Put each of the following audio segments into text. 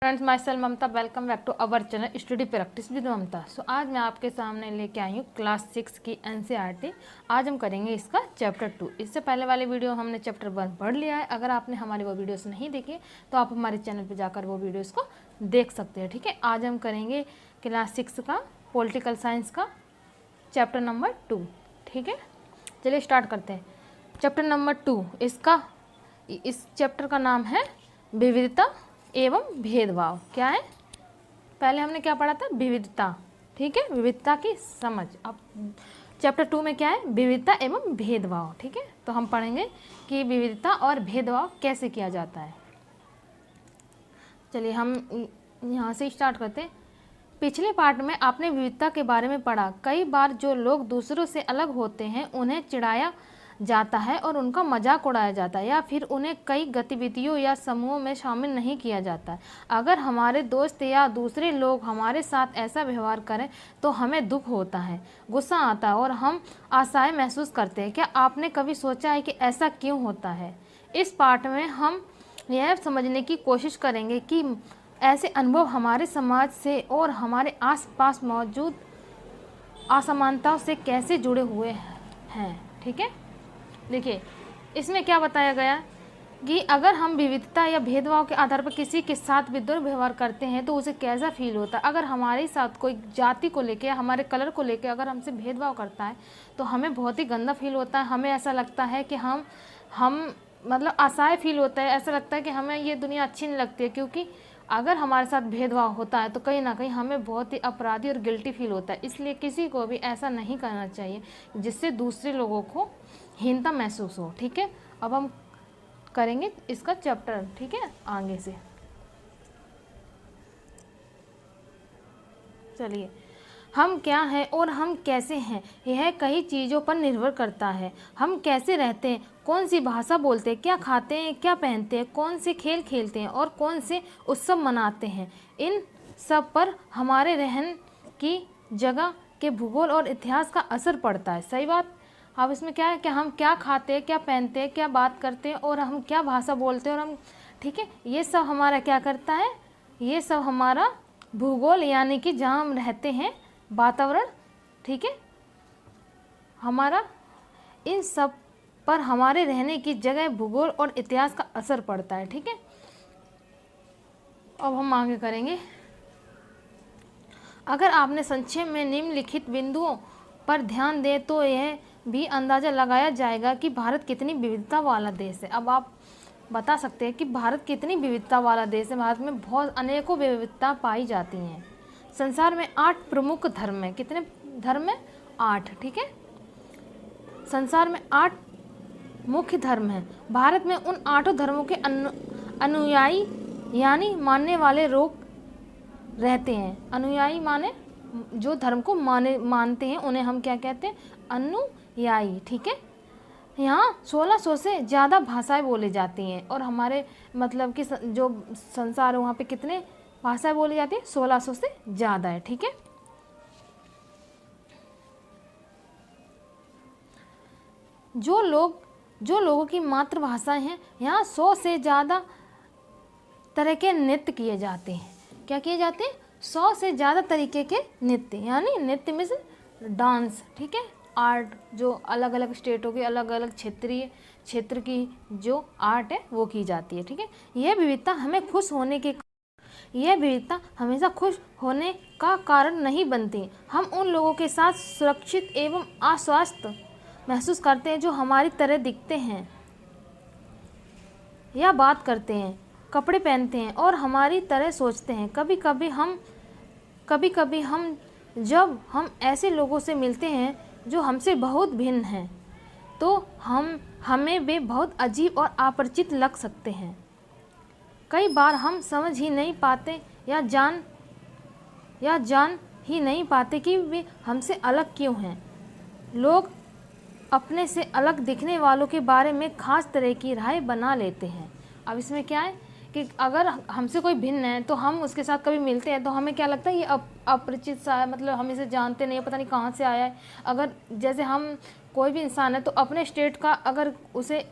Friends, my self Mamta, welcome back to our channel study practice with Mamta. So आज मैं आपके सामने लेके आई हूँ क्लास 6 की एनसीईआरटी। आज हम करेंगे इसका चैप्टर 2। इससे पहले वाले वीडियो हमने चैप्टर 1 पढ़ लिया है। अगर आपने हमारी वो वीडियोस नहीं देखी तो आप हमारे चैनल पर जाकर वो वीडियोस को देख सकते हैं। ठीक है, आज हम करेंगे क्लास 6 का पॉलिटिकल साइंस का चैप्टर नंबर 2। ठीक है, चलिए स्टार्ट करते हैं। चैप्टर नंबर 2, इस चैप्टर का नाम है विविधता एवं भेदभाव। क्या है? पहले हमने क्या पढ़ा था? विविधता। ठीक है, विविधता की समझ। अब चैप्टर 2 में क्या है? विविधता एवं भेदभाव। ठीक है, तो हम पढ़ेंगे कि विविधता और भेदभाव कैसे किया जाता है। चलिए हम यहाँ से स्टार्ट करते हैं। पिछले पार्ट में आपने विविधता के बारे में पढ़ा। कई बार जो लोग दूसरों से अलग होते हैं उन्हें चिढ़ाया जाता है और उनका मजाक उड़ाया जाता है, या फिर उन्हें कई गतिविधियों या समूहों में शामिल नहीं किया जाता है। अगर हमारे दोस्त या दूसरे लोग हमारे साथ ऐसा व्यवहार करें तो हमें दुख होता है, गुस्सा आता है और हम असहाय महसूस करते हैं। क्या आपने कभी सोचा है कि ऐसा क्यों होता है? इस पार्ट में हम यह समझने की कोशिश करेंगे कि ऐसे अनुभव हमारे समाज से और हमारे आसपास मौजूद असमानताओं से कैसे जुड़े हुए हैं। ठीक है, देखिए इसमें क्या बताया गया कि अगर हम विविधता या भेदभाव के आधार पर किसी के साथ भी दुर्व्यवहार करते हैं तो उसे कैसा फील होता है। अगर हमारे साथ कोई जाति को लेकर या हमारे कलर को लेकर अगर हमसे भेदभाव करता है तो हमें बहुत ही गंदा फील होता है। हमें ऐसा लगता है कि हम मतलब असहाय फील होता है। ऐसा लगता है कि हमें ये दुनिया अच्छी नहीं लगती है, क्योंकि अगर हमारे साथ भेदभाव होता है तो कहीं ना कहीं हमें बहुत ही अपराधी और गिल्टी फील होता है। इसलिए किसी को भी ऐसा नहीं करना चाहिए जिससे दूसरे लोगों को हीनता महसूस हो। ठीक है, अब हम करेंगे इसका चैप्टर। ठीक है, आगे से चलिए, हम क्या हैं और हम कैसे हैं यह कई चीज़ों पर निर्भर करता है। हम कैसे रहते हैं, कौन सी भाषा बोलते हैं, क्या खाते हैं, क्या पहनते हैं, कौन से खेल खेलते हैं और कौन से उत्सव मनाते हैं, इन सब पर हमारे रहने की जगह के भूगोल और इतिहास का असर पड़ता है। सही बात। अब इसमें क्या है कि हम क्या खाते हैं, क्या पहनते हैं, क्या बात करते हैं और हम क्या भाषा बोलते हैं और हम, ठीक है, ये सब हमारा क्या करता है? ये सब हमारा भूगोल यानी कि जहाँ हम रहते हैं, वातावरण, ठीक है, हमारा इन सब पर हमारे रहने की जगह, भूगोल और इतिहास का असर पड़ता है। ठीक है, अब हम आगे करेंगे। अगर आपने संक्षेप में निम्नलिखित बिंदुओं पर ध्यान दें तो यह भी अंदाज़ा लगाया जाएगा कि भारत कितनी विविधता वाला देश है। अब आप बता सकते हैं कि भारत कितनी विविधता वाला देश है। भारत में बहुत अनेकों विविधता पाई जाती हैं। संसार में 8 प्रमुख धर्म हैं। कितने धर्म हैं? 8। ठीक है, संसार में 8 मुख्य धर्म हैं। भारत में उन 8 धर्मों के अनुयायी यानी मानने वाले लोग रहते हैं। अनुयायी माने जो धर्म को मानते हैं, उन्हें हम क्या कहते हैं? अनुयायी। ठीक है, यहाँ 1600 से ज़्यादा भाषाएं बोली जाती हैं और हमारे मतलब कि जो संसार है वहाँ पे कितने भाषाएं बोली जाती हैं? 1600 से ज़्यादा है। ठीक है, जो लोगों की मातृभाषाएं हैं, यहाँ 100 से ज़्यादा तरह के नृत्य किए जाते हैं। क्या किए जाते हैं? 100 से ज़्यादा तरीके के नृत्य, यानी नृत्य में से डांस, ठीक है, आर्ट, जो अलग अलग स्टेटों के अलग अलग क्षेत्र की जो आर्ट है वो की जाती है। ठीक है, यह विविधता हमेशा खुश होने का कारण नहीं बनती। हम उन लोगों के साथ सुरक्षित एवं आश्वस्त महसूस करते हैं जो हमारी तरह दिखते हैं या बात करते हैं, कपड़े पहनते हैं और हमारी तरह सोचते हैं। कभी कभी हम जब हम ऐसे लोगों से मिलते हैं जो हमसे बहुत भिन्न हैं तो हमें वे बहुत अजीब और अपरिचित लग सकते हैं। कई बार हम समझ ही नहीं पाते या जान ही नहीं पाते कि वे हमसे अलग क्यों हैं। लोग अपने से अलग दिखने वालों के बारे में खास तरह की राय बना लेते हैं। अब इसमें क्या है कि अगर हमसे कोई भिन्न है तो हम उसके साथ कभी मिलते हैं तो हमें क्या लगता है? ये अपरिचित सा है, मतलब हम इसे जानते नहीं, पता नहीं कहाँ से आया है। अगर जैसे हम कोई भी इंसान है तो अपने स्टेट का अगर उसे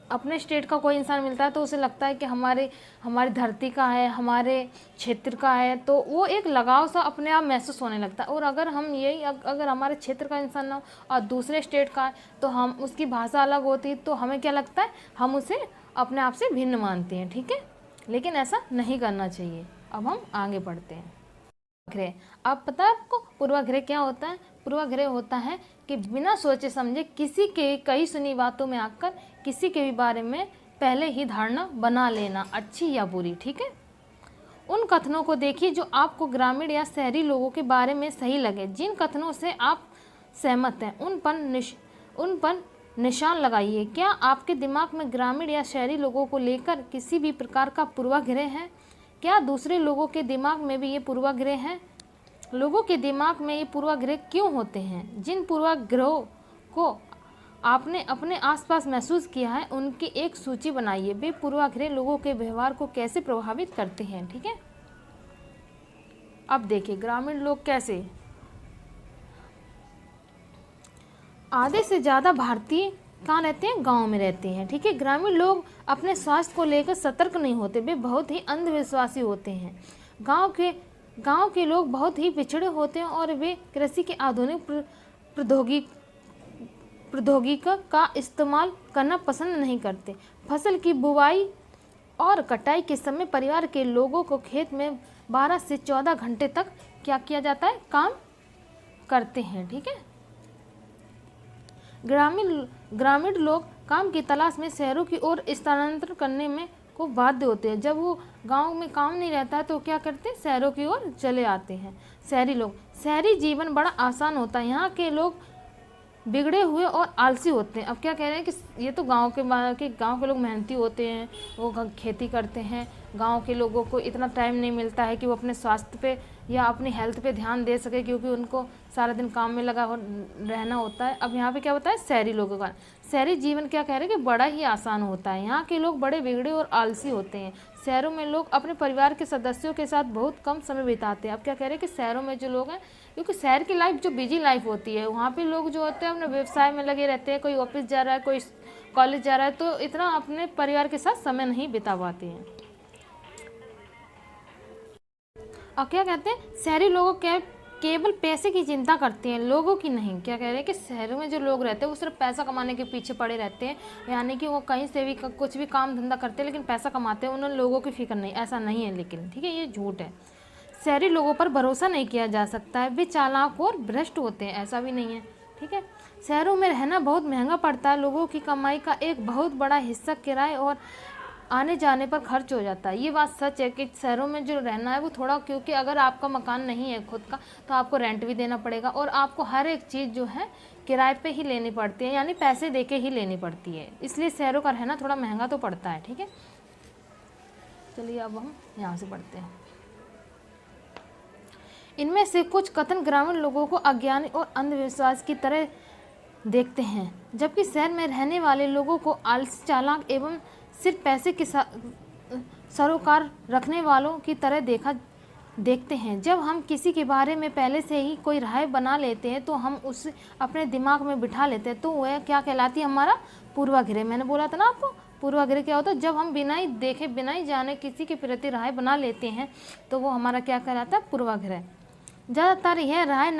अपने स्टेट का कोई इंसान मिलता है तो उसे लगता है कि हमारी धरती का है, हमारे क्षेत्र का है, तो वो एक लगाव सा अपने आप महसूस होने लगता है। और अगर हम यही अगर हमारे क्षेत्र का इंसान ना हो और दूसरे स्टेट का है तो हम उसकी भाषा अलग होती है तो हमें क्या लगता है, हम उसे अपने आप से भिन्न मानते हैं, ठीक है। लेकिन ऐसा नहीं करना चाहिए। अब हम आगे बढ़ते हैं। पूर्वाग्रह, अब पता है आपको पूर्वाग्रह क्या होता है? पूर्वाग्रह होता है कि बिना सोचे समझे किसी के कई सुनी बातों में आकर किसी के भी बारे में पहले ही धारणा बना लेना, अच्छी या बुरी, ठीक है। उन कथनों को देखिए जो आपको ग्रामीण या शहरी लोगों के बारे में सही लगे। जिन कथनों से आप सहमत हैं उन पर निशान लगाइए। क्या आपके दिमाग में ग्रामीण या शहरी लोगों को लेकर किसी भी प्रकार का पूर्वाग्रह है? क्या दूसरे लोगों के दिमाग में भी ये पूर्वाग्रह है? लोगों के दिमाग में ये पूर्वाग्रह क्यों होते हैं? जिन पूर्वाग्रहों को आपने अपने आसपास महसूस किया है उनकी एक सूची बनाइए। वे पूर्वाग्रह लोगों के व्यवहार को कैसे प्रभावित करते हैं, ठीक है। अब देखिए ग्रामीण लोग कैसे, आधे से ज़्यादा भारतीय कहाँ रहते हैं? गांव में रहते हैं, ठीक है। ग्रामीण लोग अपने स्वास्थ्य को लेकर सतर्क नहीं होते, वे बहुत ही अंधविश्वासी होते हैं। गांव के लोग बहुत ही पिछड़े होते हैं और वे कृषि के आधुनिक प्रौद्योगिकी का इस्तेमाल करना पसंद नहीं करते। फसल की बुवाई और कटाई के समय परिवार के लोगों को खेत में 12 से 14 घंटे तक क्या किया जाता है? काम करते हैं, ठीक है। ग्रामीण लोग काम की तलाश में शहरों की ओर स्थानांतरण करने में को बाध्य होते हैं। जब वो गांव में काम नहीं रहता है तो क्या करते हैं? शहरों की ओर चले आते हैं। शहरी जीवन बड़ा आसान होता है। यहाँ के लोग बिगड़े हुए और आलसी होते हैं। अब क्या कह रहे हैं कि ये तो गांव के लोग मेहनती होते हैं, वो खेती करते हैं। गांव के लोगों को इतना टाइम नहीं मिलता है कि वो अपने स्वास्थ्य पे या अपनी हेल्थ पे ध्यान दे सके, क्योंकि उनको सारा दिन काम में लगा रहना होता है। अब यहाँ पे क्या होता है? शहरी लोगों का शहरी जीवन क्या कह रहे हैं कि बड़ा ही आसान होता है। यहाँ के लोग बड़े बिगड़े और आलसी होते हैं। शहरों में लोग अपने परिवार के सदस्यों के साथ बहुत कम समय बिताते हैं। अब क्या कह रहे हैं कि शहरों में जो लोग हैं, क्योंकि शहर की लाइफ जो बिजी लाइफ होती है, वहाँ पे लोग जो होते हैं अपने व्यवसाय में लगे रहते हैं। कोई ऑफिस जा रहा है, कोई कॉलेज जा रहा है, तो इतना अपने परिवार के साथ समय नहीं बिता पाते हैं। और क्या कहते हैं? शहरी लोग केवल पैसे की चिंता करते हैं, लोगों की नहीं। क्या कह रहे हैं कि शहरों में जो लोग रहते हैं वो सिर्फ पैसा कमाने के पीछे पड़े रहते हैं, यानी कि वो कहीं से भी कुछ भी काम धंधा करते हैं लेकिन पैसा कमाते हैं, उन्हें लोगों की फिक्र नहीं। ऐसा नहीं है, लेकिन ठीक है, ये झूठ है। शहरी लोगों पर भरोसा नहीं किया जा सकता है, वे चालाक और भ्रष्ट होते हैं, ऐसा भी नहीं है, ठीक है। शहरों में रहना बहुत महंगा पड़ता है। लोगों की कमाई का एक बहुत बड़ा हिस्सा किराए और आने जाने पर खर्च हो जाता है। ये बात सच है कि शहरों में जो रहना है वो थोड़ा, क्योंकि अगर आपका मकान नहीं है खुद का तो आपको रेंट भी देना पड़ेगा और आपको हर एक चीज़ जो है किराए पे ही लेनी पड़ती है, यानी पैसे दे के ही लेनी पड़ती है। इसलिए शहरों का रहना थोड़ा महंगा तो पड़ता है, ठीक है। चलिए अब हम यहाँ से पढ़ते हैं। इनमें से कुछ कथन ग्रामीण लोगों को अज्ञानी और अंधविश्वास की तरह देखते हैं, जबकि शहर में रहने वाले लोगों को आलसी, चालाक एवं सिर्फ पैसे के सरोकार रखने वालों की तरह देखते हैं। जब हम किसी के बारे में पहले से ही कोई राय बना लेते हैं तो हम उसे अपने दिमाग में बिठा लेते हैं, तो वह क्या कहलाती है? हमारा पूर्वाग्रह। मैंने बोला था ना आपको, पूर्वाग्रह क्या होता है? जब हम बिना ही देखे बिना ही जाने किसी के प्रति राय बना लेते हैं तो वो हमारा क्या कहलाता है? पूर्वाग्रह। ज़्यादातर यह राय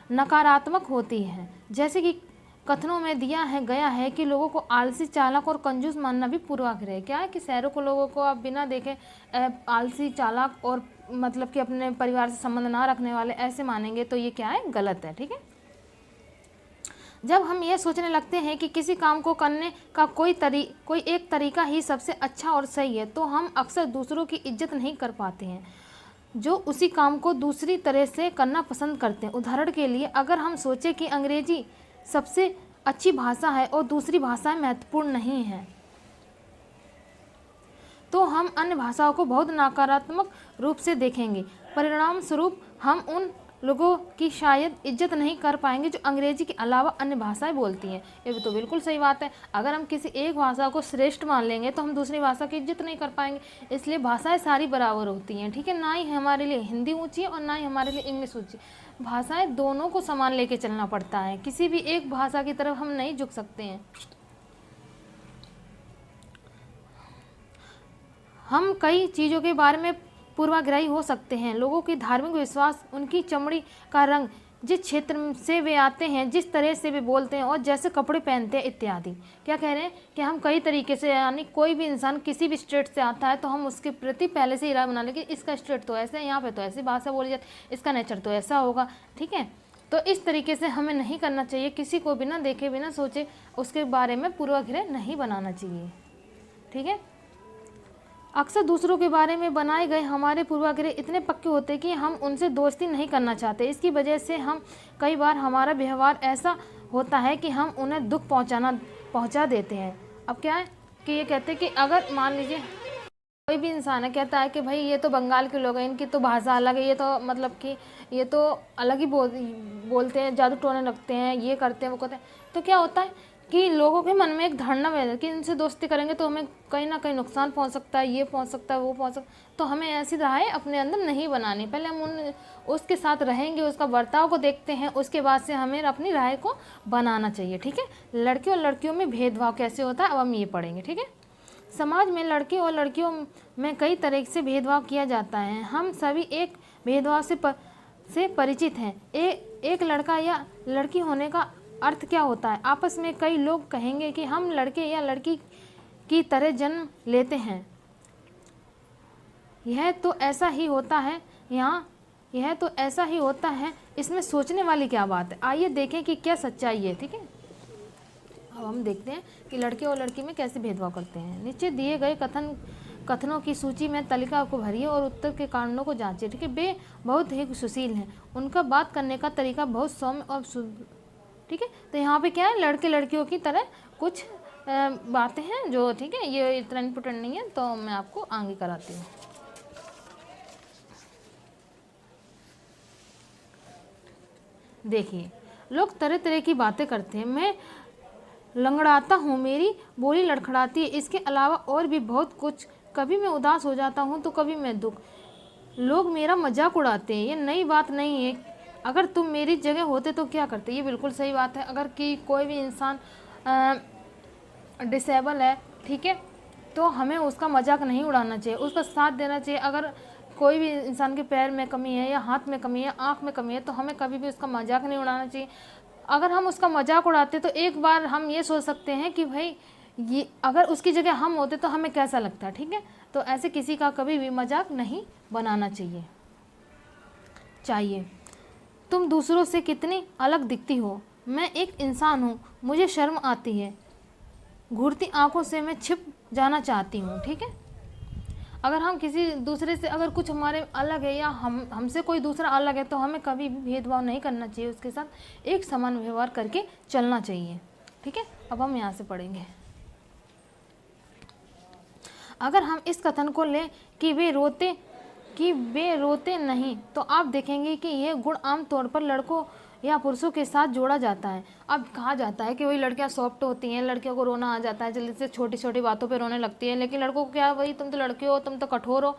नकारात्मक होती है, जैसे कि कथनों में गया है कि लोगों को आलसी, चालाक और कंजूस मानना भी पूर्वाग्रह है। क्या है कि शहरों को लोगों को आप बिना देखे आलसी, चालाक और मतलब कि अपने परिवार से संबंध ना रखने वाले ऐसे मानेंगे, तो ये क्या है? गलत है, ठीक है। जब हम ये सोचने लगते हैं कि किसी काम को करने का कोई एक तरीका ही सबसे अच्छा और सही है, तो हम अक्सर दूसरों की इज्जत नहीं कर पाते हैं जो उसी काम को दूसरी तरह से करना पसंद करते हैं। उदाहरण के लिए, अगर हम सोचें कि अंग्रेजी सबसे अच्छी भाषा है और दूसरी भाषाएं महत्वपूर्ण नहीं है, तो हम अन्य भाषाओं को बहुत नकारात्मक रूप से देखेंगे। परिणाम स्वरूप हम उन लोगों की शायद इज्जत नहीं कर पाएंगे जो अंग्रेजी के अलावा अन्य भाषाएं बोलती हैं। ये तो बिल्कुल सही बात है। अगर हम किसी एक भाषा को श्रेष्ठ मान लेंगे तो हम दूसरी भाषा की इज्जत नहीं कर पाएंगे। इसलिए भाषाएं सारी बराबर होती हैं, ठीक है। ना ही हमारे लिए हिंदी ऊँची है और ना ही हमारे लिए इंग्लिश ऊँची। भाषाएं दोनों को समान लेके चलना पड़ता है, किसी भी एक भाषा की तरफ हम नहीं झुक सकते हैं। हम कई चीज़ों के बारे में पूर्वाग्रही हो सकते हैं। लोगों की धार्मिक विश्वास, उनकी चमड़ी का रंग, जिस क्षेत्र से वे आते हैं, जिस तरह से वे बोलते हैं और जैसे कपड़े पहनते हैं इत्यादि। क्या कह रहे हैं कि हम कई तरीके से, यानी कोई भी इंसान किसी भी स्टेट से आता है तो हम उसके प्रति पहले से ही राय बना लें कि इसका स्टेट तो ऐसे है, यहाँ पे तो ऐसी भाषा बोली जाती है, इसका नेचर तो ऐसा होगा। ठीक है, तो इस तरीके से हमें नहीं करना चाहिए। किसी को बिना देखे बिना सोचे उसके बारे में पूर्वाग्रह नहीं बनाना चाहिए। ठीक है, अक्सर दूसरों के बारे में बनाए गए हमारे पूर्वाग्रह इतने पक्के होते हैं कि हम उनसे दोस्ती नहीं करना चाहते। इसकी वजह से हम कई बार हमारा व्यवहार ऐसा होता है कि हम उन्हें दुख पहुंचा देते हैं। अब क्या है कि ये कहते हैं कि अगर मान लीजिए कोई भी इंसान है, कहता है कि भाई ये तो बंगाल के लोग हैं, इनकी तो भाषा अलग है, ये तो मतलब कि ये तो अलग ही बोलते हैं, जादू टोने लगते हैं, ये करते हैं वो करते हैं। तो क्या होता है कि लोगों के मन में एक धारणा बन जाती है कि इनसे दोस्ती करेंगे तो हमें कहीं ना कहीं नुकसान पहुंच सकता है, ये पहुंच सकता है, वो पहुंच सकता है। तो हमें ऐसी राहें अपने अंदर नहीं बनानी। पहले हम उसके साथ रहेंगे, उसका बर्ताव को देखते हैं, उसके बाद से हमें अपनी राय को बनाना चाहिए। ठीक है, लड़के और लड़कियों में भेदभाव कैसे होता है अब हम ये पढ़ेंगे। ठीक है, समाज में लड़के और लड़कियों में कई तरह से भेदभाव किया जाता है। हम सभी एक भेदभाव से परिचित हैं। एक लड़का या लड़की होने का अर्थ क्या होता है? आपस में कई लोग कहेंगे कि हम लड़के या लड़की की तरह जन्म लेते हैं। यह तो ऐसा ही होता है। इसमें सोचने वाली क्या बात है? आइए देखें कि क्या सच्चाई है। ठीक है, अब हम देखते हैं कि लड़के और लड़की में कैसे भेदभाव करते हैं। नीचे दिए गए कथनों की सूची में तालिका को भरिए और उत्तर के कारणों को जांचिए। ठीक है, वे बहुत ही सुशील हैं, उनका बात करने का तरीका बहुत सौम्य और शुद्ध। ठीक है, तो यहाँ पे क्या है, लड़के लड़कियों की तरह कुछ बातें हैं जो, ठीक है, ये इतना इम्पोर्टेंट नहीं है, तो मैं आपको आगे कराती हूँ। देखिए, लोग तरह तरह की बातें करते हैं। मैं लंगड़ाता हूँ, मेरी बोली लड़खड़ाती है, इसके अलावा और भी बहुत कुछ। कभी मैं उदास हो जाता हूँ तो कभी मैं दुख। लोग मेरा मजाक उड़ाते हैं, ये नई बात नहीं है। अगर तुम मेरी जगह होते तो क्या करते? ये बिल्कुल सही बात है। अगर कि कोई भी इंसान डिसेबल है, ठीक है, तो हमें उसका मजाक नहीं उड़ाना चाहिए, उसका साथ देना चाहिए। अगर कोई भी इंसान के पैर में कमी है या हाथ में कमी है, आँख में कमी है, तो हमें कभी भी उसका मजाक नहीं उड़ाना चाहिए। अगर हम उसका मजाक उड़ाते तो एक बार हम ये सोच सकते हैं कि भाई ये अगर उसकी जगह हम होते तो हमें कैसा लगता। ठीक है, तो ऐसे किसी का कभी भी मजाक नहीं बनाना चाहिए। तुम दूसरों से कितनी अलग दिखती हो। मैं एक इंसान हूँ, मुझे शर्म आती है, घूरती आंखों से मैं छिप जाना चाहती हूँ। ठीक है, अगर हम किसी दूसरे से अगर कुछ हमारे अलग है या हमसे कोई दूसरा अलग है तो हमें कभी भी भेदभाव नहीं करना चाहिए, उसके साथ एक समान व्यवहार करके चलना चाहिए। ठीक है, अब हम यहाँ से पढ़ेंगे। अगर हम इस कथन को लें कि वे रोते नहीं, तो आप देखेंगे कि यह गुण आम तौर पर लड़कों या पुरुषों के साथ जोड़ा जाता है। अब कहा जाता है कि वही लड़कियां सॉफ्ट होती हैं, लड़कियों को रोना आ जाता है, जल्दी से छोटी छोटी बातों पे रोने लगती है। लेकिन लड़कों को क्या, वही तुम तो लड़के हो, तुम तो कठोर हो,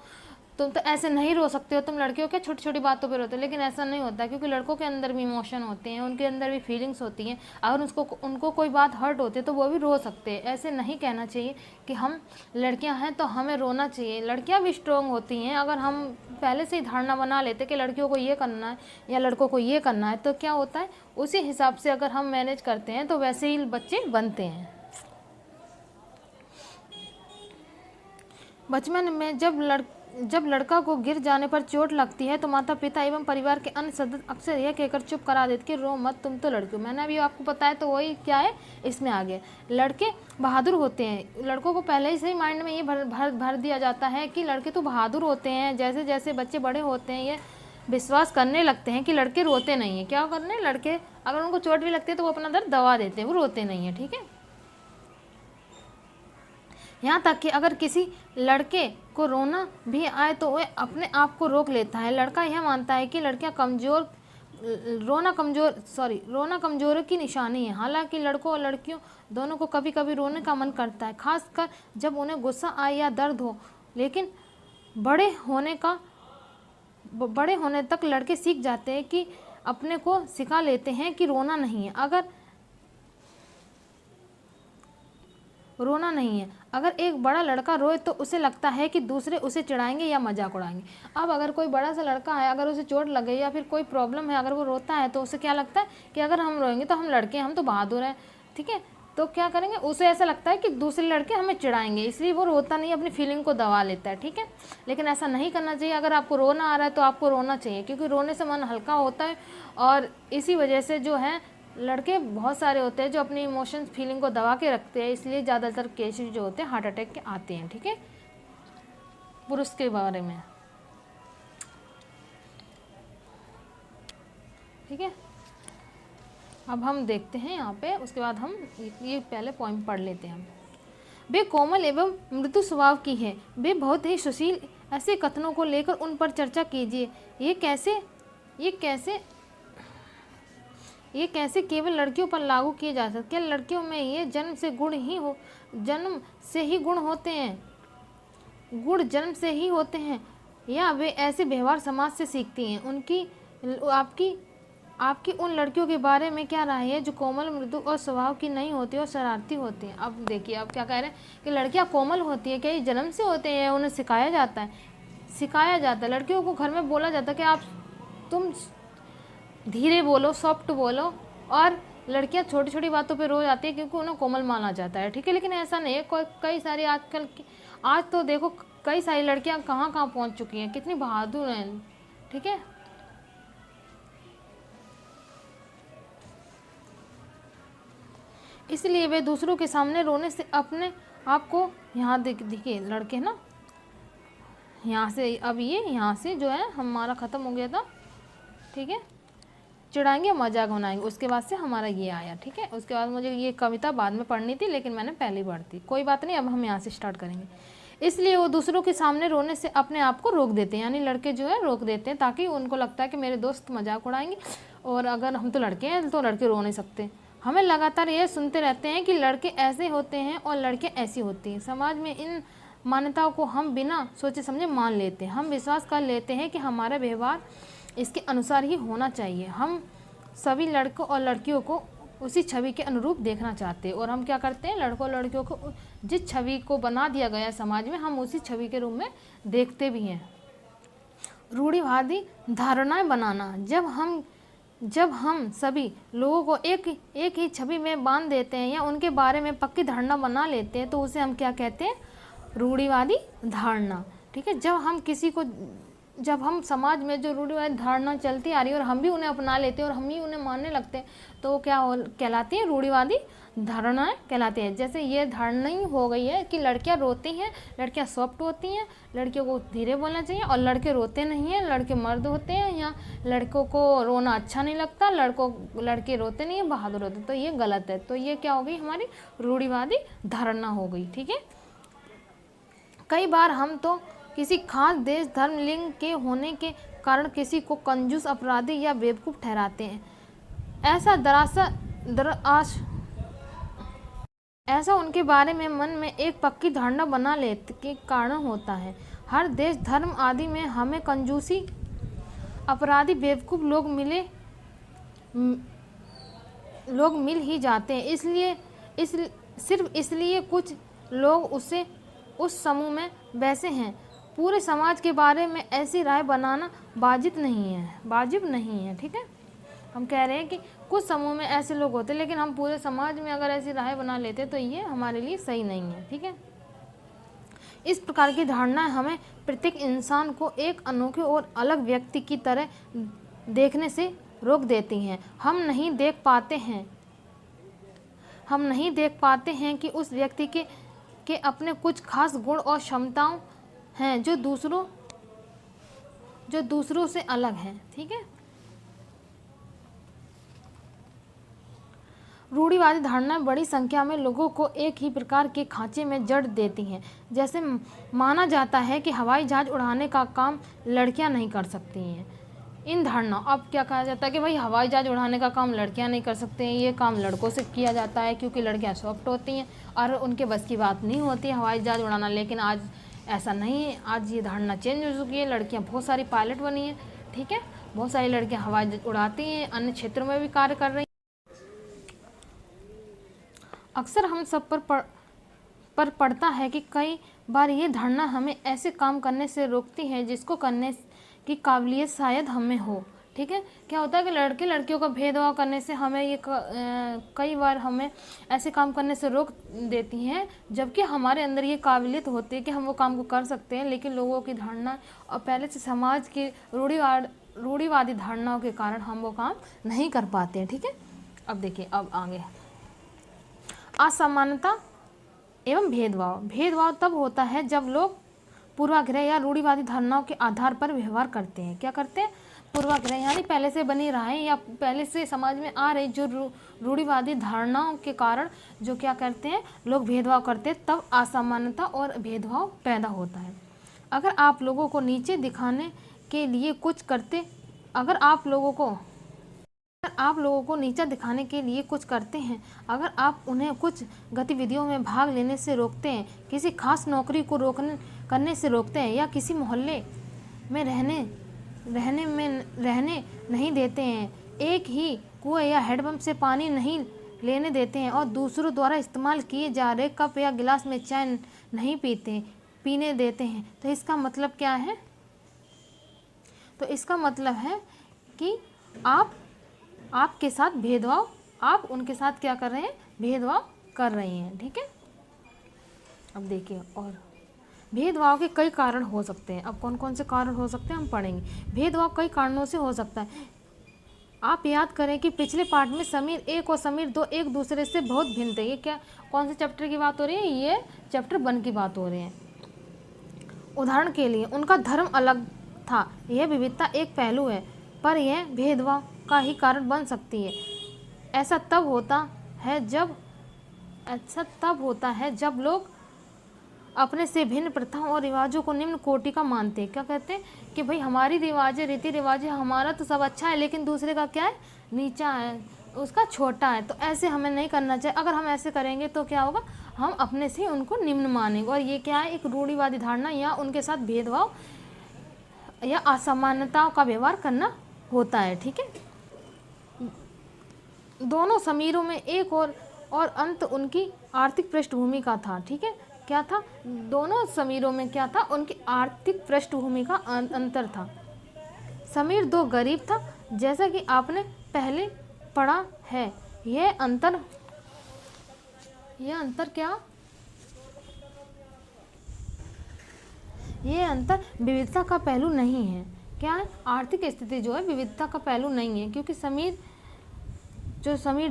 तुम तो ऐसे नहीं रो सकते हो, तुम लड़कियों के छोटी छोटी बातों पे रोते हो। लेकिन ऐसा नहीं होता, क्योंकि लड़कों के अंदर भी इमोशन होते हैं, उनके अंदर भी फीलिंग्स होती हैं। अगर उनको कोई बात हर्ट होती है तो वो भी रो सकते हैं। ऐसे नहीं कहना चाहिए कि हम लड़कियां हैं तो हमें रोना चाहिए। लड़कियां भी स्ट्रोंग होती हैं। अगर हम पहले से ही धारणा बना लेते कि लड़कियों को ये करना है या लड़कों को ये करना है, तो क्या होता है, उसी हिसाब से अगर हम मैनेज करते हैं तो वैसे ही बच्चे बनते हैं। बचपन में जब लड़का को गिर जाने पर चोट लगती है तो माता पिता एवं परिवार के अन्य सदस्य अक्सर यह कहकर चुप करा देते कि रो मत, तुम तो लड़के हो। मैंने अभी आपको बताया, तो वही क्या है, इसमें आ गया। लड़के बहादुर होते हैं। लड़कों को पहले से ही माइंड में ये भर दिया जाता है कि लड़के तो बहादुर होते हैं। जैसे जैसे बच्चे बड़े होते हैं ये विश्वास करने लगते हैं कि लड़के रोते नहीं हैं। क्या करने, लड़के अगर उनको चोट भी लगती है तो वो अपना दर्द दबा देते हैं, वो रोते नहीं हैं। ठीक है, यहाँ तक कि अगर किसी लड़के को रोना भी आए तो वह अपने आप को रोक लेता है। लड़का यह मानता है कि लड़कियाँ रोना कमजोरी की निशानी है। हालांकि लड़कों और लड़कियों दोनों को कभी कभी रोने का मन करता है, खासकर जब उन्हें गुस्सा आए या दर्द हो। लेकिन बड़े होने तक लड़के सीख जाते हैं कि अपने को सिखा लेते हैं कि रोना नहीं है। अगर रोना नहीं है। अगर एक बड़ा लड़का रोए तो उसे लगता है कि दूसरे उसे चिढ़ाएंगे या मजाक उड़ाएंगे। अब अगर कोई बड़ा सा लड़का है, अगर उसे चोट लग गई या फिर कोई प्रॉब्लम है, अगर वो रोता है तो उसे क्या लगता है कि अगर हम रोएंगे तो हम लड़के हैं, हम तो बहादुर हैं, ठीक है, तो क्या करेंगे, उसे ऐसा लगता है कि दूसरे लड़के हमें चिढ़ाएंगे, इसलिए वो रोता नहीं, अपनी फीलिंग को दबा लेता है, ठीक है। लेकिन ऐसा नहीं करना चाहिए। अगर आपको रोना आ रहा है तो आपको रोना चाहिए, क्योंकि रोने से मन हल्का होता है। और इसी वजह से जो है लड़के बहुत सारे होते हैं जो अपनी इमोशंस फीलिंग को दबा के रखते हैं, इसलिए ज़्यादातर केसेस जो होते हैं हार्ट अटैक के आते हैं, ठीक है। पुरुष के बारे में, ठीक है। अब हम देखते हैं यहाँ पे, उसके बाद हम ये पहले पॉइंट पढ़ लेते हैं हम। वे कोमल एवं मृदु स्वभाव की है, वे बहुत ही सुशील। ऐसे कथनों को लेकर उन पर चर्चा कीजिए। ये कैसे केवल लड़कियों पर लागू किए जा सकते? क्या लड़कियों में ये जन्म से ही गुण होते हैं? गुण जन्म से ही होते हैं या वे ऐसे व्यवहार समाज से सीखती हैं? आपकी उन लड़कियों के बारे में क्या राय है जो कोमल मृदु और स्वभाव की नहीं होती और शरारती होती हैं? अब देखिए, आप क्या कह रहे हैं कि लड़कियां कोमल होती है, क्या ये जन्म से होते हैं, उन्हें सिखाया जाता है? लड़कियों को घर में बोला जाता है कि तुम धीरे बोलो, सॉफ्ट बोलो, और लड़कियां छोटी छोटी बातों पे रो जाती है क्योंकि उन्हें कोमल माना जाता है, ठीक है। लेकिन ऐसा नहीं है। कई सारी आज तो देखो कई सारी लड़कियां कहाँ पहुँच चुकी हैं, कितनी बहादुर हैं, ठीक है। इसलिए वे दूसरों के सामने रोने से अपने आप को, यहाँ देखिए लड़के ना, यहाँ से अब यहाँ से जो है हमारा ख़त्म हो गया था, ठीक है, चिढ़ाएंगे मजाक बनाएंगे, उसके बाद से हमारा ये आया, ठीक है। उसके बाद मुझे ये कविता बाद में पढ़नी थी, लेकिन मैंने पहले पढ़ दी, कोई बात नहीं। अब हम यहाँ से स्टार्ट करेंगे। इसलिए वो दूसरों के सामने रोने से अपने आप को रोक देते हैं, यानी लड़के जो है रोक देते हैं, ताकि उनको लगता है कि मेरे दोस्त मजाक उड़ाएंगे, और अगर हम तो लड़के हैं तो लड़के रो नहीं सकते। हमें लगातार ये सुनते रहते हैं कि लड़के ऐसे होते हैं और लड़कियाँ ऐसी होती हैं। समाज में इन मान्यताओं को हम बिना सोचे समझे मान लेते हैं। हम विश्वास कर लेते हैं कि हमारा व्यवहार इसके अनुसार ही होना चाहिए। हम सभी लड़कों और लड़कियों को उसी छवि के अनुरूप देखना चाहते हैं, और हम क्या करते हैं, लड़कों और लड़कियों को जिस छवि को बना दिया गया है समाज में, हम उसी छवि के रूप में देखते भी हैं। रूढ़िवादी धारणाएं बनाना, जब हम सभी लोगों को एक ही छवि में बांध देते हैं या उनके बारे में पक्की धारणा बना लेते हैं, तो उसे हम क्या कहते हैं, रूढ़िवादी धारणा, ठीक है। जब हम समाज में जो रूढ़िवादी धारणा चलती आ रही है और हम भी उन्हें अपना लेते हैं और हम ही उन्हें मानने लगते हैं, तो क्या कहलाती है, रूढ़िवादी धारणाएं कहलाती है। जैसे ये धारणा ही हो गई है कि लड़कियां रोती हैं, लड़कियां सॉफ्ट होती हैं, लड़कियों को धीरे बोलना चाहिए, और लड़के रोते नहीं हैं, लड़के मर्द होते हैं, या लड़कों को रोना अच्छा नहीं लगता, लड़के रोते नहीं हैं, बहादुर होते हैं, तो ये गलत है। तो ये क्या हो गई, हमारी रूढ़िवादी धारणा हो गई, ठीक है। कई बार हम तो किसी खास देश, धर्म, लिंग के होने के कारण किसी को कंजूस, अपराधी या बेवकूफ़ ठहराते हैं। ऐसा उनके बारे में मन में एक पक्की धारणा बना लेने के कारण होता है। हर देश, धर्म आदि में हमें कंजूसी, अपराधी, बेवकूफ़ लोग मिल ही जाते हैं। सिर्फ इसलिए कुछ लोग उस समूह में वैसे हैं। पूरे समाज के बारे में ऐसी राय बनाना वाजिब नहीं है, ठीक है। हम कह रहे हैं कि कुछ समूह में ऐसे लोग होते हैं, लेकिन हम पूरे समाज में अगर ऐसी राय बना लेते तो ये हमारे लिए सही नहीं है, ठीक है। इस प्रकार की धारणाएं हमें प्रत्येक इंसान को एक अनोखे और अलग व्यक्ति की तरह देखने से रोक देती हैं। हम नहीं देख पाते हैं कि उस व्यक्ति के अपने कुछ खास गुण और क्षमताएं हैं जो दूसरों से अलग हैं, ठीक है। रूढ़िवादी धारणाएं बड़ी संख्या में लोगों को एक ही प्रकार के खांचे में जड़ देती हैं। जैसे माना जाता है कि हवाई जहाज उड़ाने का काम लड़कियां नहीं कर सकती हैं। इन धारणा, अब क्या कहा जाता है कि भाई हवाई जहाज उड़ाने का काम लड़कियां नहीं कर सकते हैं, ये काम लड़कों से किया जाता है, क्योंकि लड़कियां सॉफ्ट होती हैं और उनके बस की बात नहीं होती है हवाई जहाज उड़ाना। लेकिन आज ऐसा नहीं है, आज ये धारणा चेंज हो चुकी है। लड़कियां बहुत सारी पायलट बनी हैं, ठीक है, बहुत सारी लड़कियां हवाई जहाज उड़ाती हैं, अन्य क्षेत्रों में भी कार्य कर रही हैं। अक्सर हम सब पर पर पड़ता है कि कई बार ये धारणा हमें ऐसे काम करने से रोकती है जिसको करने की काबिलियत शायद हमें हो। ठीक है, क्या होता है कि लड़के लड़कियों का भेदभाव करने से हमें ये कई बार हमें ऐसे काम करने से रोक देती हैं, जबकि हमारे अंदर ये काबिलियत होती है कि हम वो काम को कर सकते हैं, लेकिन लोगों की धारणा और पहले से समाज की रूढ़िवादी धारणाओं के कारण हम वो काम नहीं कर पाते हैं। ठीक है, अब देखिए, अब आगे असमानता एवं भेदभाव। भेदभाव तब होता है जब लोग पूर्वाग्रह या रूढ़िवादी धारणाओं के आधार पर व्यवहार करते हैं। क्या करते हैं? पूर्वाग्रह यानी पहले से बनी राहें या पहले से समाज में आ रही जो रूढ़िवादी धारणाओं के कारण जो क्या करते हैं, लोग भेदभाव करते हैं, तब असमानता और भेदभाव पैदा होता है। अगर आप लोगों को नीचे दिखाने के लिए कुछ करते अगर आप लोगों को नीचा दिखाने के लिए कुछ करते हैं, अगर आप उन्हें कुछ गतिविधियों में भाग लेने से रोकते हैं, किसी खास नौकरी को करने से रोकते हैं, या किसी मोहल्ले में रहने नहीं देते हैं, एक ही कुएं या हैंडपंप से पानी नहीं लेने देते हैं, और दूसरों द्वारा इस्तेमाल किए जा रहे कप या गिलास में चाय नहीं पीने देते हैं, तो इसका मतलब क्या है? तो इसका मतलब है कि आपके साथ भेदभाव, आप उनके साथ क्या कर रहे हैं? भेदभाव कर रहे हैं। ठीक है, अब देखिए, और भेदभाव के कई कारण हो सकते हैं। अब कौन कौन से कारण हो सकते हैं हम पढ़ेंगे। भेदभाव कई कारणों से हो सकता है। आप याद करें कि पिछले पार्ट में समीर 1 और समीर 2 एक दूसरे से बहुत भिन्न थे। ये क्या, कौन से चैप्टर की बात हो रही है? ये चैप्टर 1 की बात हो रही है। उदाहरण के लिए उनका धर्म अलग था। यह विविधता एक पहलू है, पर यह भेदभाव का ही कारण बन सकती है। ऐसा तब होता है जब लोग अपने से भिन्न प्रथाओं और रिवाजों को निम्न कोटि का मानते हैं। क्या कहते हैं कि भाई हमारी रिवाजें, रीति रिवाजें, हमारा तो सब अच्छा है, लेकिन दूसरे का क्या है? नीचा है, उसका छोटा है। तो ऐसे हमें नहीं करना चाहिए। अगर हम ऐसे करेंगे तो क्या होगा? हम अपने से उनको निम्न मानेंगे, और ये क्या है? एक रूढ़िवादी धारणा या उनके साथ भेदभाव या असमानताओं का व्यवहार करना होता है। ठीक है, दोनों समीरों में एक और अंत उनकी आर्थिक पृष्ठभूमि का था। ठीक है, क्या था? दोनों समीरों में क्या था? उनकी आर्थिक पृष्ठभूमि का अंतर था। समीर 2 गरीब था, जैसा कि आपने पहले पढ़ा है। यह अंतर क्या? यह अंतर विविधता का पहलू नहीं है। क्या है? आर्थिक स्थिति जो है विविधता का पहलू नहीं है, क्योंकि समीर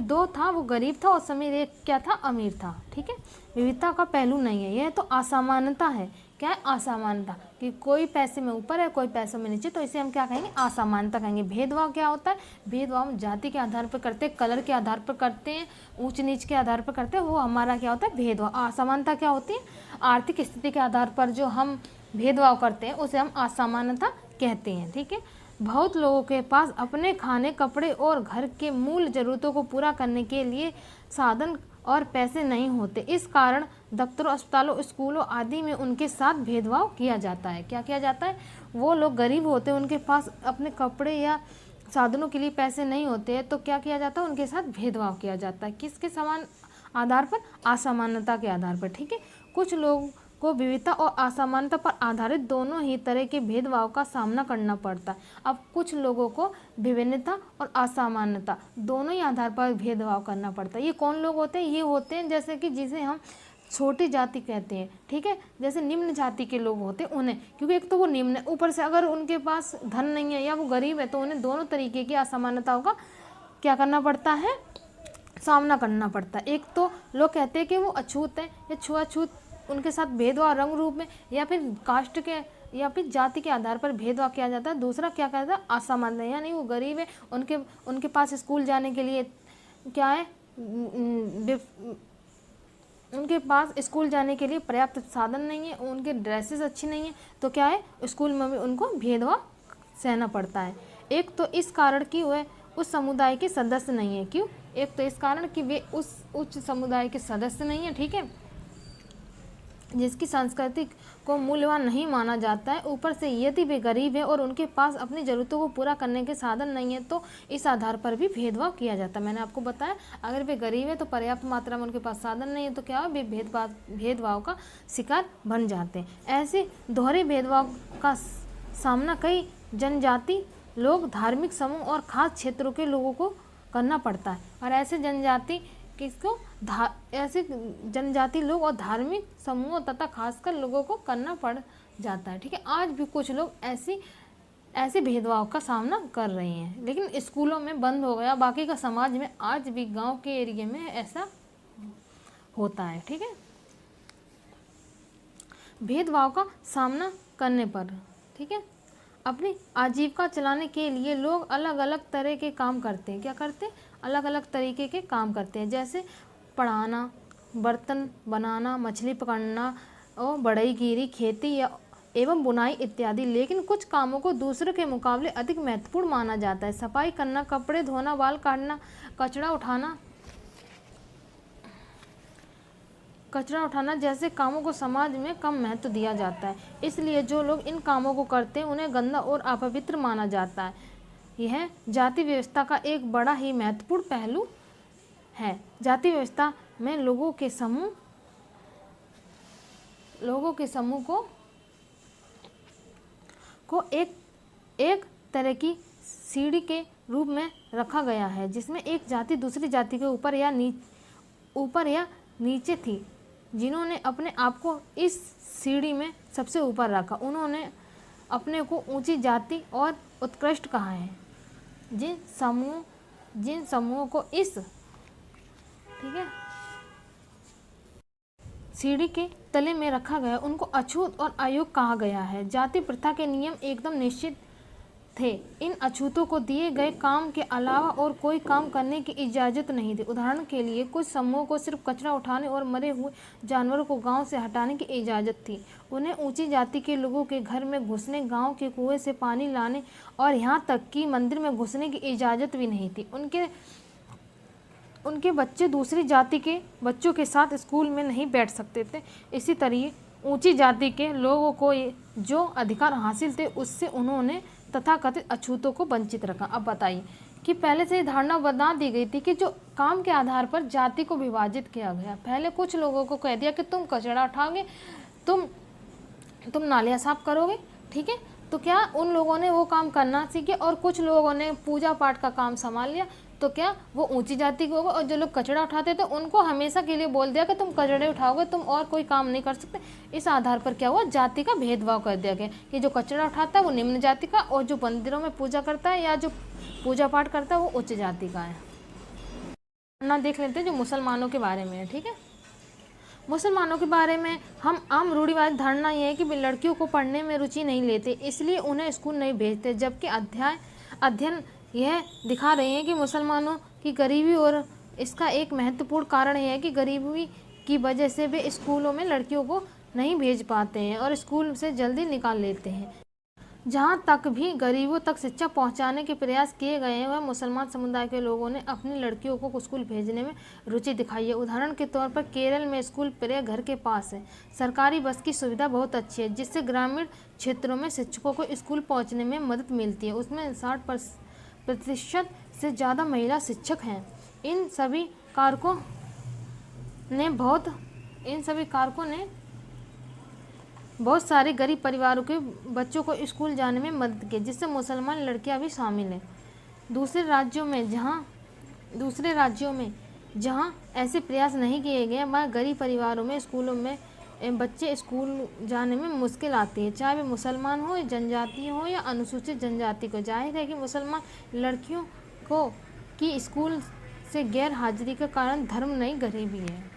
2 था वो गरीब था, और समीर 1 क्या था? अमीर था। ठीक है, विविधता का पहलू नहीं है। यह तो असमानता है। क्या है? असमानता, कि कोई पैसे में ऊपर है, कोई पैसों में नीचे, तो इसे हम क्या कहेंगे? असमानता कहेंगे। भेदभाव क्या होता है? भेदभाव हम जाति के आधार पर करते हैं, कलर के आधार पर करते हैं, ऊंच नीच के आधार पर करते हैं, वो हमारा क्या होता है? भेदभाव। असमानता क्या होती है? आर्थिक स्थिति के आधार पर जो हम भेदभाव करते हैं उसे हम असमानता कहते हैं। ठीक है, बहुत लोगों के पास अपने खाने, कपड़े और घर के मूल ज़रूरतों को पूरा करने के लिए साधन और पैसे नहीं होते। इस कारण दफ्तरों, अस्पतालों, स्कूलों आदि में उनके साथ भेदभाव किया जाता है। क्या किया जाता है? वो लोग गरीब होते हैं, उनके पास अपने कपड़े या साधनों के लिए पैसे नहीं होते हैं, तो क्या किया जाता है? उनके साथ भेदभाव किया जाता है। किसके समान आधार पर? असमानता के आधार पर। ठीक है, कुछ लोग को विविधता और असमानता पर आधारित दोनों ही तरह के भेदभाव का सामना करना पड़ता है। अब कुछ लोगों को विभिन्नता और असमानता दोनों ही आधार पर भेदभाव करना पड़ता है। ये कौन लोग होते हैं? ये होते हैं जैसे कि जिसे हम छोटी जाति कहते हैं। ठीक है, जैसे निम्न जाति के लोग होते हैं उन्हें, क्योंकि एक तो वो निम्न है, ऊपर से अगर उनके पास धन नहीं है या वो गरीब है, तो उन्हें दोनों तरीके की असमानताओं का क्या करना पड़ता है? सामना करना पड़ता है। एक तो लोग कहते हैं कि वो अछूत है या छुआछूत, उनके साथ भेदभाव रंग रूप में या फिर कास्ट के या फिर जाति के आधार पर भेदभाव किया जाता है। दूसरा क्या कहता है? असमानता, यानी वो गरीब है, उनके पास स्कूल जाने के लिए क्या है? उनके पास स्कूल जाने के लिए पर्याप्त साधन नहीं है, उनके ड्रेसेस अच्छी नहीं है, तो क्या है? स्कूल में भी उनको भेदभाव सहना पड़ता है। एक तो इस कारण कि वे उस समुदाय के सदस्य नहीं है। क्यों? एक तो इस कारण कि वे उस उच्च समुदाय के सदस्य नहीं है। ठीक है, जिसकी संस्कृति को मूल्यवान नहीं माना जाता है। ऊपर से यदि वे गरीब हैं और उनके पास अपनी ज़रूरतों को पूरा करने के साधन नहीं है तो इस आधार पर भी भेदभाव किया जाता है। मैंने आपको बताया अगर वे गरीब है तो पर्याप्त मात्रा में उनके पास साधन नहीं है तो क्या वे भेदभाव का शिकार बन जाते हैं। ऐसे दोहरे भेदभाव का सामना कई जनजाति लोग, धार्मिक समूह और खास क्षेत्रों के लोगों को करना पड़ता है। और ऐसे ऐसे जनजाति लोग और धार्मिक समूहों तथा खासकर लोगों को करना पड़ जाता है। ठीक है, आज भी कुछ लोग ऐसे भेदभाव का सामना कर रहे हैं, लेकिन स्कूलों में बंद हो गया, बाकी का समाज में आज भी गांव के एरिया में ऐसा होता है। ठीक है, भेदभाव का सामना करने पर, ठीक है, अपनी आजीविका चलाने के लिए लोग अलग अलग तरह के काम करते हैं। क्या करते हैं? अलग अलग तरीके के काम करते हैं, जैसे पढ़ाना, बर्तन बनाना, मछली पकड़ना और बढ़ईगिरी, खेती या एवं बुनाई इत्यादि। लेकिन कुछ कामों को दूसरों के मुकाबले अधिक महत्वपूर्ण माना जाता है। सफाई करना, कपड़े धोना, बाल काटना, कचरा उठाना जैसे कामों को समाज में कम महत्व दिया जाता है। इसलिए जो लोग इन कामों को करते हैं उन्हें गंदा और अपवित्र माना जाता है। यह जाति व्यवस्था का एक बड़ा ही महत्वपूर्ण पहलू है। जाति व्यवस्था में लोगों के समूह को एक तरह की सीढ़ी के रूप में रखा गया है, जिसमें एक जाति दूसरी जाति के ऊपर या नीचे थी। जिन्होंने अपने आप को इस सीढ़ी में सबसे ऊपर रखा, उन्होंने अपने को ऊंची जाति और उत्कृष्ट कहा है। जिन समूहों को इस, ठीक है, सीढ़ी के तले में रखा गया उनको अछूत और अयोग्य कहा गया है। जाति प्रथा के नियम एकदम निश्चित थे। इन अछूतों को दिए गए काम के अलावा और कोई काम करने की इजाज़त नहीं थी। उदाहरण के लिए कुछ समूहों को सिर्फ कचरा उठाने और मरे हुए जानवरों को गांव से हटाने की इजाज़त थी। उन्हें ऊंची जाति के लोगों के घर में घुसने, गांव के कुएं से पानी लाने और यहाँ तक कि मंदिर में घुसने की इजाज़त भी नहीं थी। उनके बच्चे दूसरी जाति के बच्चों के साथ स्कूल में नहीं बैठ सकते थे। इसी तरह ऊंची जाति के लोगों को जो अधिकार हासिल थे उससे उन्होंने तथाकथित अछूतों को वंचित रखा। अब बताइए कि पहले से धारणा बना दी गई थी कि जो काम के आधार पर जाति को विभाजित किया गया। पहले कुछ लोगों को कह दिया कि तुम कचरा उठाओगे, तुम नालियाँ साफ करोगे, ठीक है, तो क्या उन लोगों ने वो काम करना सीखे और कुछ लोगों ने पूजा पाठ का काम संभाल लिया, तो क्या वो ऊंची जाति के हो गए। और जो लोग कचरा उठाते थे उनको हमेशा के लिए बोल दिया कि तुम कचड़े उठाओगे, तुम और कोई काम नहीं कर सकते। इस आधार पर क्या हुआ, जाति का भेदभाव कर दिया गया कि जो कचरा उठाता है वो निम्न जाति का और जो मंदिरों में पूजा करता है या जो पूजा पाठ करता है वो उच्च जाति का है। ना देख लेते हैं जो मुसलमानों के बारे में है। ठीक है, मुसलमानों के बारे में हम आम रूढ़िवादी धारणा यह है कि वे लड़कियों को पढ़ने में रुचि नहीं लेते, इसलिए उन्हें स्कूल नहीं भेजते। जबकि अध्ययन यह दिखा रहे हैं कि मुसलमानों की गरीबी और इसका एक महत्वपूर्ण कारण यह है कि गरीबी की वजह से वे स्कूलों में लड़कियों को नहीं भेज पाते हैं और स्कूल से जल्दी निकाल लेते हैं। जहाँ तक भी गरीबों तक शिक्षा पहुँचाने के प्रयास किए गए हैं, वह मुसलमान समुदाय के लोगों ने अपनी लड़कियों को स्कूल भेजने में रुचि दिखाई है। उदाहरण के तौर पर केरल में स्कूल प्रायः घर के पास है। सरकारी बस की सुविधा बहुत अच्छी है, जिससे ग्रामीण क्षेत्रों में शिक्षकों को स्कूल पहुँचने में मदद मिलती है। उसमें 60% से ज़्यादा महिला शिक्षक हैं। इन सभी कारकों ने बहुत सारे गरीब परिवारों के बच्चों को स्कूल जाने में मदद की, जिससे मुसलमान लड़कियां भी शामिल हैं। दूसरे राज्यों में जहां ऐसे प्रयास नहीं किए गए, वहाँ गरीब परिवारों में स्कूलों में बच्चे स्कूल जाने में मुश्किल आती है, चाहे वे मुसलमान हो, जनजाति हो या अनुसूचित जनजाति को। जाहिर है कि मुसलमान लड़कियों की स्कूल से गैर हाजिरी के कारण धर्म नहीं गरीबी है।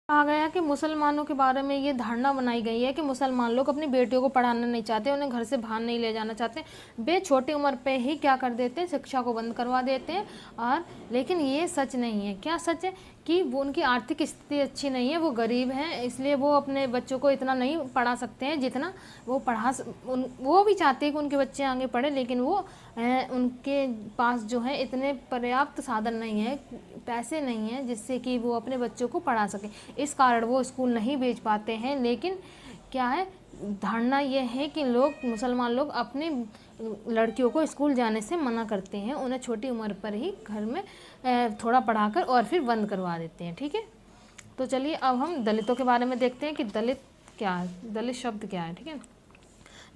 कहा गया कि मुसलमानों के बारे में ये धारणा बनाई गई है कि मुसलमान लोग अपनी बेटियों को पढ़ाना नहीं चाहते, उन्हें घर से बाहर नहीं ले जाना चाहते। वे छोटी उम्र पे ही क्या कर देते हैं, शिक्षा को बंद करवा देते हैं। और लेकिन ये सच नहीं है। क्या सच है कि वो उनकी आर्थिक स्थिति अच्छी नहीं है, वो गरीब हैं, इसलिए वो अपने बच्चों को इतना नहीं पढ़ा सकते हैं जितना वो वो भी चाहते हैं कि उनके बच्चे आगे पढ़े, लेकिन वो उनके पास जो है इतने पर्याप्त साधन नहीं है, पैसे नहीं हैं जिससे कि वो अपने बच्चों को पढ़ा सकें। इस कारण वो स्कूल नहीं भेज पाते हैं। लेकिन क्या है, धारणा ये है कि मुसलमान लोग अपनी लड़कियों को स्कूल जाने से मना करते हैं, उन्हें छोटी उम्र पर ही घर में थोड़ा पढ़ाकर और फिर बंद करवा देते हैं। ठीक है, तो चलिए अब हम दलितों के बारे में देखते हैं कि दलित क्या है, दलित शब्द क्या है। ठीक है,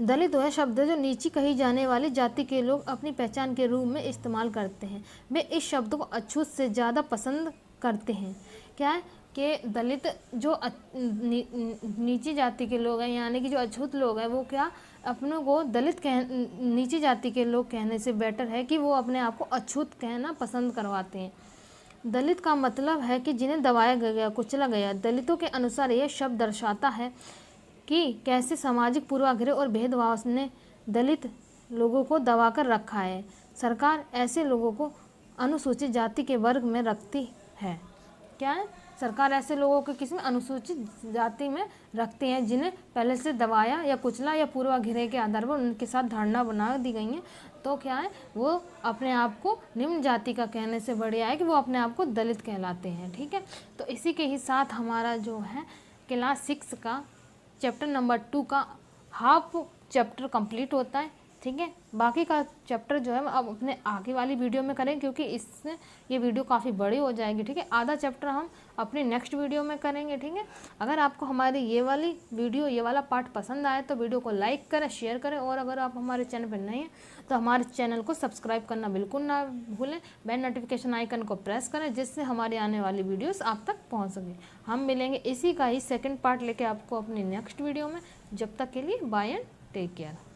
दलित वह शब्द है जो नीची कही जाने वाली जाति के लोग अपनी पहचान के रूप में इस्तेमाल करते हैं। वे इस शब्द को अछूत से ज़्यादा पसंद करते हैं। क्या है कि दलित जो नीची जाति के लोग हैं, यानी कि जो अछूत लोग हैं, वो क्या अपनों को नीची जाति के लोग कहने से बेटर है कि वो अपने आप को अछूत कहना पसंद करवाते हैं। दलित का मतलब है कि जिन्हें दबाया गया, कुचला गया। दलितों के अनुसार यह शब्द दर्शाता है कि कैसे सामाजिक पूर्वाग्रह और भेदभाव ने दलित लोगों को दबाकर रखा है। सरकार ऐसे लोगों को अनुसूचित जाति के वर्ग में रखती है। क्या है, सरकार ऐसे लोगों को किसी में अनुसूचित जाति में रखती हैं जिन्हें पहले से दबाया या कुचला या पूर्वाग्रह के आधार पर उनके साथ धारणा बना दी गई है। तो क्या है, वो अपने आप को निम्न जाति का कहने से बढ़िया है कि वो अपने आप को दलित कहलाते हैं। ठीक है, तो इसी के ही साथ हमारा जो है क्लास 6 का चैप्टर नंबर 2 का हाफ चैप्टर कंप्लीट होता है। ठीक है, बाकी का चैप्टर जो है अब अपने आगे वाली वीडियो में करें, क्योंकि इससे ये वीडियो काफ़ी बड़ी हो जाएगी। ठीक है, आधा चैप्टर हम अपनी नेक्स्ट वीडियो में करेंगे। ठीक है, अगर आपको हमारी ये वाली वीडियो, ये वाला पार्ट पसंद आए तो वीडियो को लाइक करें, शेयर करें, और अगर आप हमारे चैनल पर नए हैं तो हमारे चैनल को सब्सक्राइब करना बिल्कुल ना भूलें। बेल नोटिफिकेशन आइकन को प्रेस करें जिससे हमारी आने वाली वीडियोस आप तक पहुंच सके। हम मिलेंगे इसी का ही सेकंड पार्ट लेके आपको अपनी नेक्स्ट वीडियो में। जब तक के लिए बाय एंड टेक केयर।